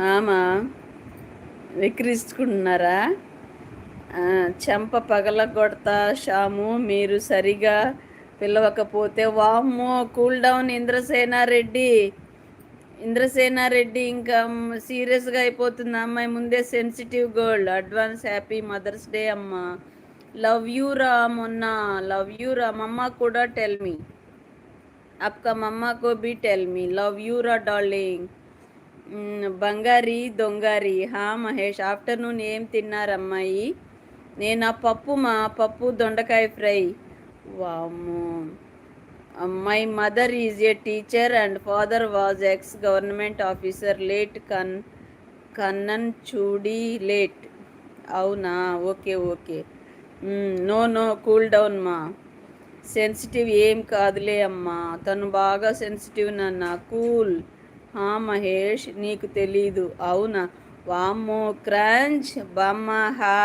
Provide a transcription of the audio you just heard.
ఆమా విక్రించుకుంటున్నారా? చెంప పగలగొడతా షాము, మీరు సరిగా పిలవకపోతే. వామ్మో, కూల్ డౌన్ ఇంద్రసేనారెడ్డి. ఇంద్రసేనారెడ్డి ఇంకా సీరియస్గా అయిపోతుంది. అమ్మాయి ముందే sensitive girl. Advance happy mother's day అమ్మా. లవ్ యూ రా మొన్న. లవ్ యూ రా మమ్మ కూడా టెల్ మీ. आपका मम्मा को भी टेल मी लव यू रा डार्लिंग. బంగారి దొంగారి. మహేష్, ఆఫ్టర్నూన్ ఏం తిన్నారమ్మాయి? నేనా పప్పు దొండకాయ ఫ్రై. వామ్మో. My mother is a teacher and father was ex government officer. Late Kannan చూడి లేట్. అవునా, okay okay. No no, cool down మా. సెన్సిటివ్ ఏం కాదులే అమ్మా, తను బాగా సెన్సిటివ్ నాన్న. కూల్. మహేష్, నీకు తెలీదు. అవునా? వామ్మో. క్రంచ్ బామ్మ హాయ్.